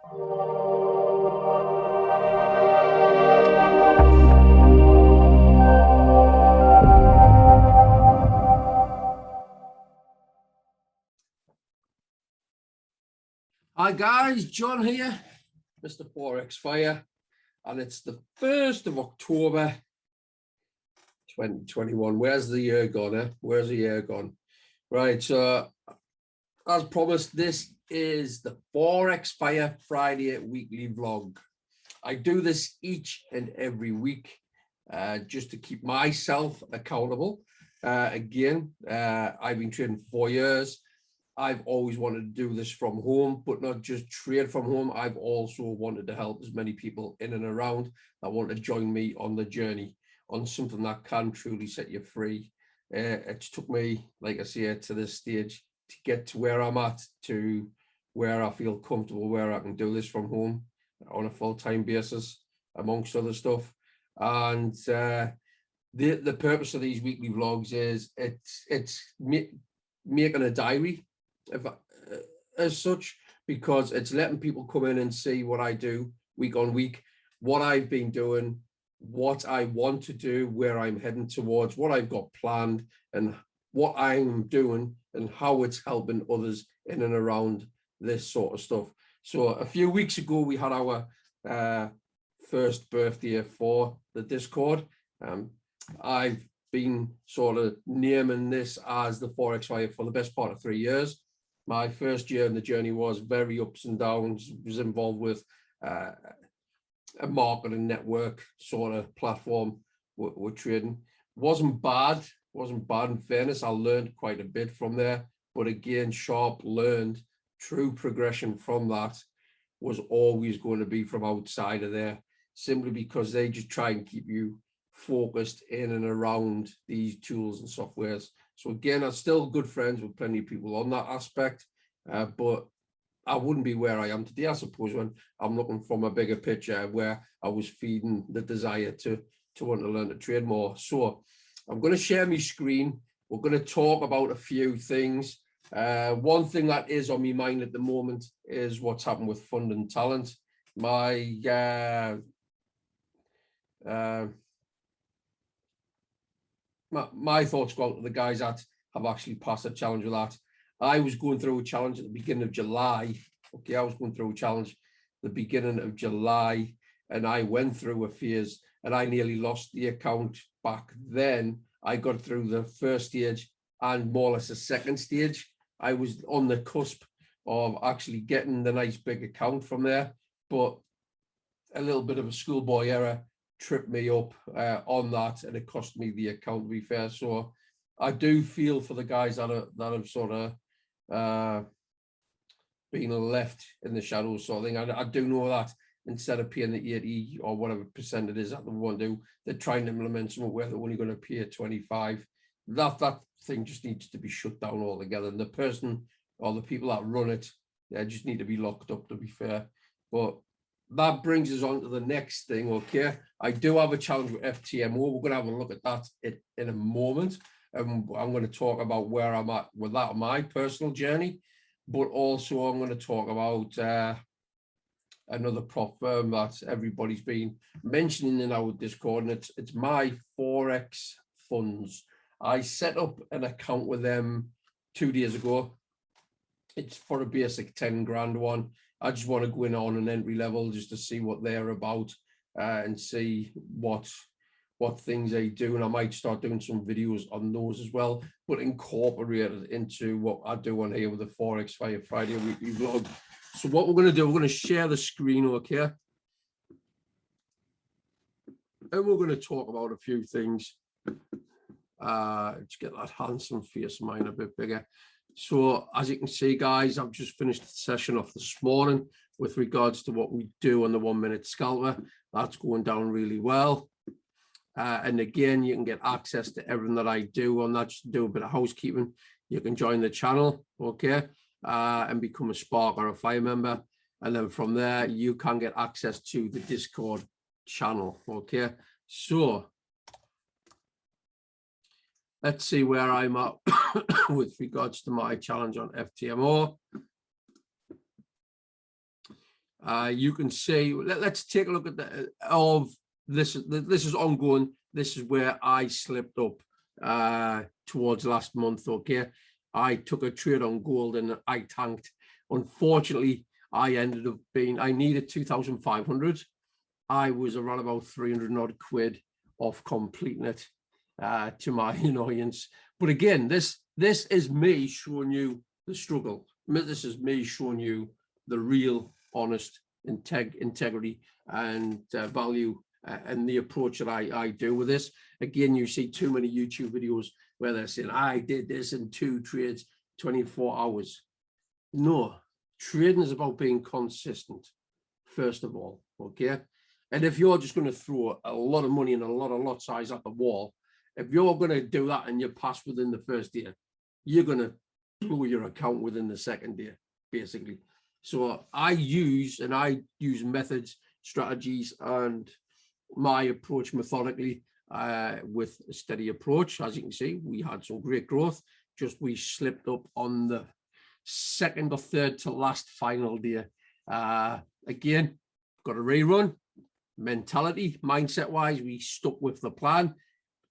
Hi guys, John here, Mr. Forex Fire, and it's the 1st of October 2021. Where's the year gone, eh? Where's the year gone? Right, so as promised, this is the Forex Fire Friday weekly vlog. I do this each and every week just to keep myself accountable. I've been trading for 4 years. I've always wanted to do this from home, but not just trade from home. I've also wanted to help as many people in and around that want to join me on the journey on something that can truly set you free. It took me, like I say, to this stage to get to where I'm at, to where I feel comfortable, where I can do this from home on a full-time basis, amongst other stuff. And the purpose of these weekly vlogs is it's making a diary as such, because it's letting people come in and see what I do week on week, what I've been doing, what I want to do, where I'm heading towards, what I've got planned, and what I'm doing and how it's helping others in and around this sort of stuff. So a few weeks ago we had our first birthday for the Discord. I've been sort of naming this as the Forex Fire for the best part of 3 years. My first year in the journey was very ups and downs, was involved with a marketing network sort of platform we're trading. Wasn't bad in fairness. I learned quite a bit from there, but again, sharp learned. True progression from that was always going to be from outside of there, simply because they just try and keep you focused in and around these tools and softwares. So again, I'm still good friends with plenty of people on that aspect, but I wouldn't be where I am today, I suppose, when I'm looking from a bigger picture where I was feeding the desire to want to learn to trade more. So I'm going to share my screen. We're going to talk about a few things. One thing that is on my mind at the moment is what's happened with fund and talent. My thoughts go out to the guys that have actually passed a challenge with that. I was going through a challenge at the beginning of July. Okay, I was going through a challenge at the beginning of July, and I went through a phase, and I nearly lost the account back then. I got through the first stage and more or less the second stage. I was on the cusp of actually getting the nice big account from there, but a little bit of a schoolboy error tripped me up on that, and it cost me the account, to be fair. So I do feel for the guys that have sort of been left in the shadows sort of thing. I do know that instead of paying the 80 or whatever percent it is that they want to do, they're trying to implement something where they're only going to pay 25. That thing just needs to be shut down altogether. And the person or the people that run it, they just need to be locked up, to be fair. But that brings us on to the next thing. Okay, I do have a challenge with FTMO. We're going to have a look at that in a moment, and I'm going to talk about where I'm at with that, my personal journey, but also I'm going to talk about another prop firm that everybody's been mentioning in our Discord, and it's my Forex funds. I set up an account with them 2 days ago. It's for a basic 10 grand one. I just want to go in on an entry level just to see what they're about and see what things they do. And I might start doing some videos on those as well, but incorporated into what I do on here with the Forex Fire Friday weekly vlog. So what we're going to do, we're going to share the screen, okay? And we're going to talk about a few things. Let's get that handsome face of mine a bit bigger. So as you can see, guys, I've just finished the session off this morning with regards to what we do on the 1 minute scalper. That's going down really well. And again, you can get access to everything that I do on that. Just do a bit of housekeeping. You can join the channel, okay, and become a Spark or a Fire member. And then from there, you can get access to the Discord channel, okay? So let's see where I'm at with regards to my challenge on FTMO. You can see, let's take a look at this is ongoing. This is where I slipped up towards last month. Okay, I took a trade on gold and I tanked. Unfortunately, I ended up I needed 2,500. I was around about 300 odd quid off completing it, to my annoyance. But again, this is me showing you the struggle. This is me showing you the real, honest integrity and value and the approach that I do with this. Again, you see too many YouTube videos where they're saying, I did this in 2 trades, 24 hours. No, trading is about being consistent, first of all, okay? And if you're just going to throw a lot of money and a lot of lot size at the wall, if you're going to do that and you pass within the first day, you're going to blow your account within the second day, basically. So I use methods, strategies, and my approach methodically with a steady approach. As you can see, we had some great growth. Just we slipped up on the second or third to last final day. Again, got a rerun. Mentality, mindset wise, we stuck with the plan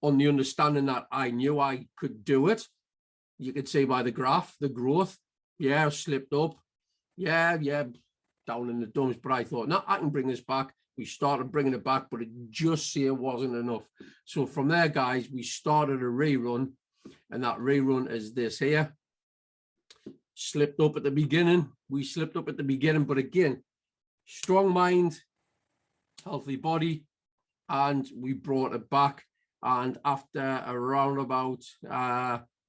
on the understanding that I knew I could do it. You could see by the graph, the growth. Yeah, slipped up. Yeah, down in the dumps. But I thought, no, I can bring this back. We started bringing it back, but it just wasn't enough. So from there, guys, we started a rerun, and that rerun is this here. Slipped up at the beginning. We slipped up at the beginning, but again, strong mind, healthy body, and we brought it back. And after around about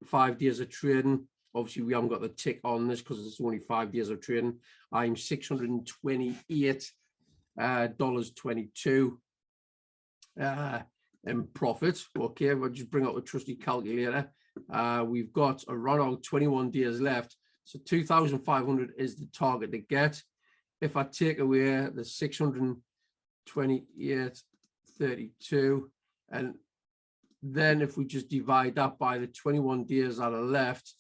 5 days of trading, obviously we haven't got the tick on this because it's only 5 days of trading, I'm $628.22 in profit. Okay, we'll just bring up the trusty calculator. We've got around 21 days left, so 2,500 is the target to get. If I take away the 628.32, and then if we just divide that by the 21 days that are left,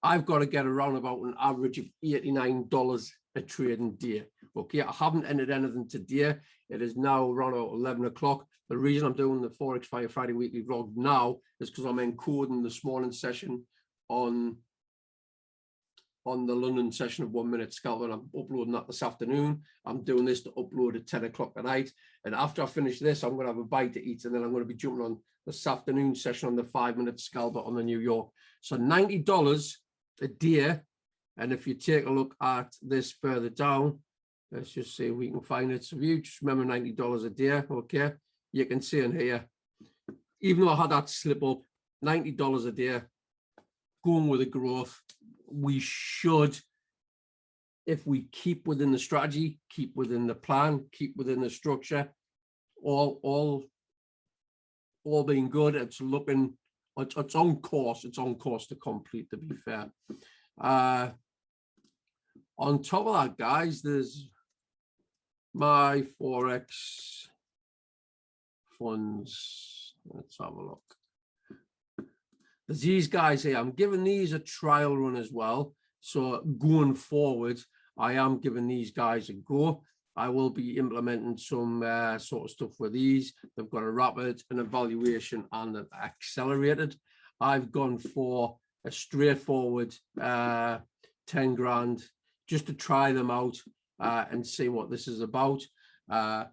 I've got to get around about an average of $89 a trading day. Okay, I haven't entered anything today. It is now around 11 o'clock. The reason I'm doing the Forex Fire Friday weekly vlog now is because I'm encoding this morning's session on the London session of 1 minute scalper, and I'm uploading that this afternoon. I'm doing this to upload at 10 o'clock at night. And after I finish this, I'm going to have a bite to eat, and then I'm going to be jumping on this afternoon session on the 5 minute scalper on the New York. So $90 a day. And if you take a look at this further down, let's just see if we can find it. So if you just remember $90 a day, okay, you can see in here, even though I had that slip up, $90 a day, going with the growth, we should, if we keep within the strategy, keep within the plan, keep within the structure, all being good, it's on course to complete, to be fair. On top of that, guys, there's my Forex funds. Let's have a look. There's these guys here. I'm giving these a trial run as well. So going forward, I am giving these guys a go. I will be implementing some sort of stuff with these. They've got a rapid, an evaluation, and an accelerated. I've gone for a straightforward 10 grand just to try them out and see what this is about. Gone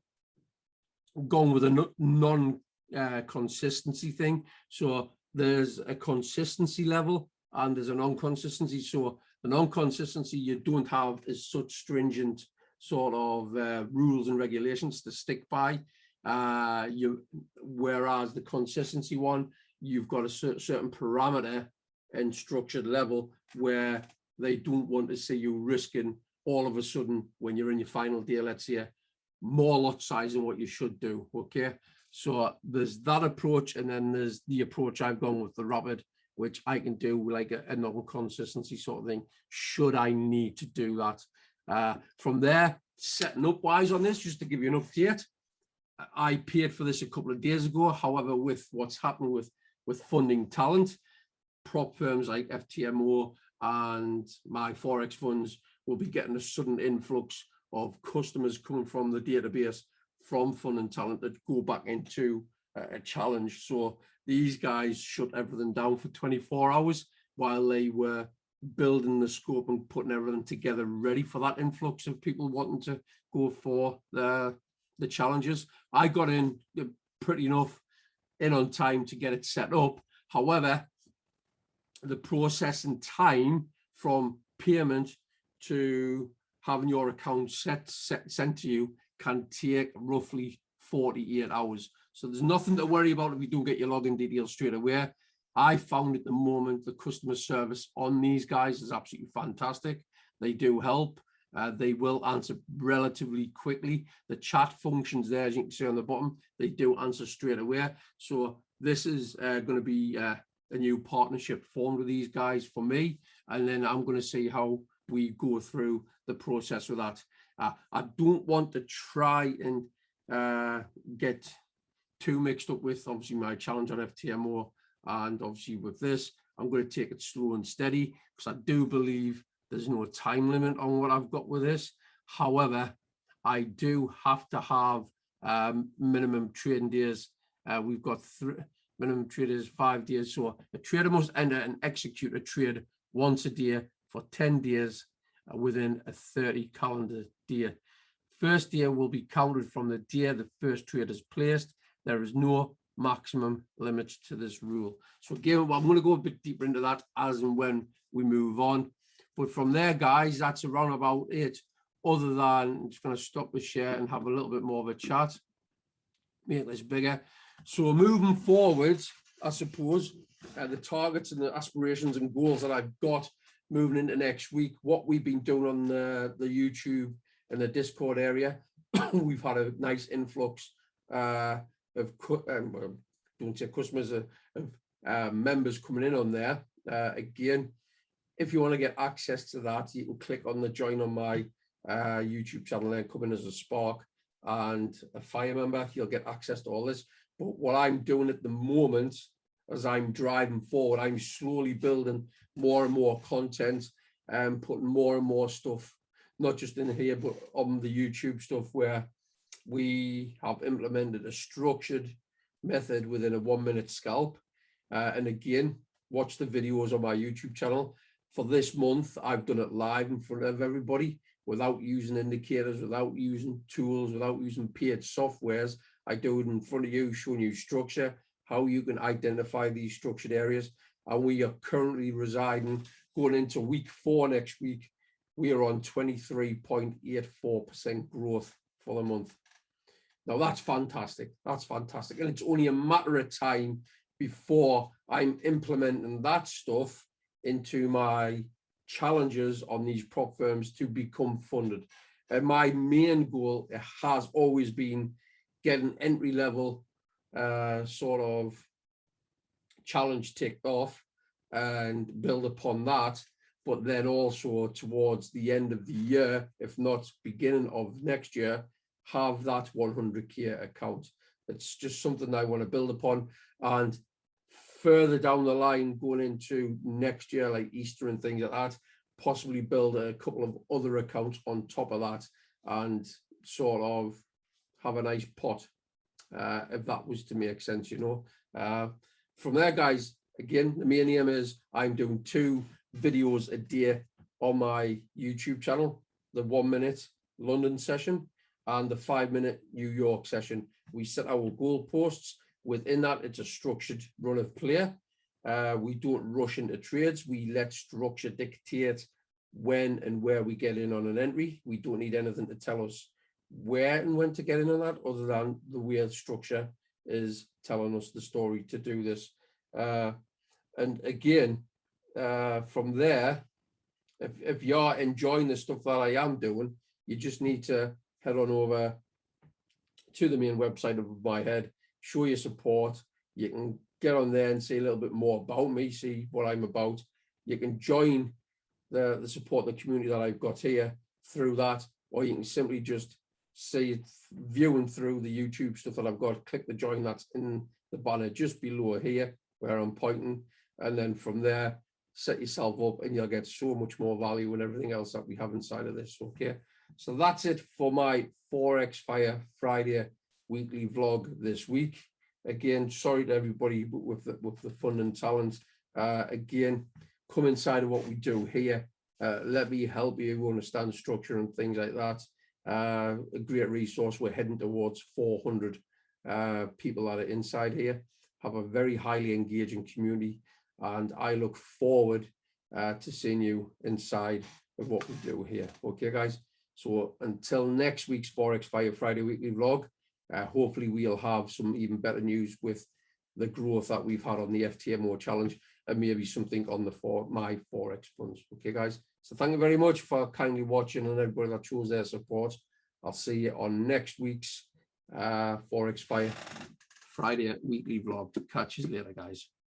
with a non-consistency thing. So there's a consistency level and there's a non-consistency. So the non-consistency, you don't have as such stringent sort of rules and regulations to stick by. Whereas the consistency one, you've got a certain parameter and structured level where they don't want to see you risking all of a sudden when you're in your final day, let's say, more lot size than what you should do. Okay, so there's that approach, and then there's the approach I've gone with, the rapid, which I can do like a non-consistency sort of thing should I need to do that. From there, setting up wise on this, just to give you an update, I paid for this a couple of days ago. However, with what's happened with funding talent, prop firms like FTMO and my Forex funds will be getting a sudden influx of customers coming from the database from Fun and Talent that go back into a challenge. So these guys shut everything down for 24 hours while they were building the scope and putting everything together ready for that influx of people wanting to go for the challenges. I got in pretty enough in on time to get it set up. However, the processing time from payment to having your account sent to you can take roughly 48 hours. So there's nothing to worry about if you don't get your login details straight away. I found at the moment the customer service on these guys is absolutely fantastic. They do help. They will answer relatively quickly. The chat functions there, as you can see on the bottom, they do answer straight away. So this is going to be a new partnership formed with these guys for me. And then I'm going to see how we go through the process with that. I don't want to try and get too mixed up with obviously my challenge on FTMO, and obviously with this, I'm going to take it slow and steady because I do believe there's no time limit on what I've got with this. However, I do have to have minimum trading days. We've got minimum trade is 5 days. So a trader must enter and execute a trade once a day for 10 days within a 30 calendar day. First day will be counted from the day the first trade is placed. There is no maximum limits to this rule. So again, I'm going to go a bit deeper into that as and when we move on. But from there, guys, that's around about it. Other than, I'm just going to stop the share and have a little bit more of a chat, make this bigger. So moving forward, I suppose, the targets and the aspirations and goals that I've got moving into next week, what we've been doing on the YouTube and the Discord area, we've had a nice influx of don't say customers, of members coming in on there. Again, if you want to get access to that, you can click on the join on my YouTube channel and come in as a Spark and a Fire member. You'll get access to all this. But what I'm doing at the moment, as I'm driving forward, I'm slowly building more and more content and putting more and more stuff, not just in here, but on the YouTube stuff, where we have implemented a structured method within a 1-minute scalp. And again, watch the videos on my YouTube channel. For this month, I've done it live in front of everybody without using indicators, without using tools, without using paid softwares. I do it in front of you, showing you structure, how you can identify these structured areas. And we are currently residing, going into week 4 next week, we are on 23.84% growth for the month. Now that's fantastic. That's fantastic. And it's only a matter of time before I'm implementing that stuff into my challenges on these prop firms to become funded. And my main goal has always been getting entry level sort of challenge ticked off and build upon that. But then also towards the end of the year, if not beginning of next year, have that 100K account. It's just something I want to build upon. And further down the line, going into next year, like Easter and things like that, possibly build a couple of other accounts on top of that and sort of have a nice pot, if that was to make sense, you know. From there, guys, again, the main aim is I'm doing 2 videos a day on my YouTube channel, the 1-minute London session and the 5-minute New York session. We set our goalposts. Within that, it's a structured run of play. We don't rush into trades. We let structure dictate when and where we get in on an entry. We don't need anything to tell us where and when to get in on that, other than the way the structure is telling us the story to do this. And again, from there, if you're enjoying the stuff that I am doing, you just need to head on over to the main website of my head, show your support. You can get on there and see a little bit more about me, see what I'm about. You can join the support, the community that I've got here through that, or you can simply just see it viewing through the YouTube stuff that I've got. Click the join that's in the banner just below here where I'm pointing, and then from there set yourself up and you'll get so much more value and everything else that we have inside of this. Okay, So that's it for my Forex Fire Friday weekly vlog this week. Again, sorry to everybody with the fun and talent. Again, come inside of what we do here. Let me help you understand structure and things like that. A great resource. We're heading towards 400 people that are inside here. Have a very highly engaging community, and I look forward to seeing you inside of what we do here. Okay, guys. So until next week's Forex Fire Friday weekly vlog, hopefully we'll have some even better news with the growth that we've had on the FTMO challenge, and maybe something on my Forex funds. Okay, guys. So thank you very much for kindly watching and everybody that shows their support. I'll see you on next week's Forex Fire Friday weekly vlog. Catch you later, guys.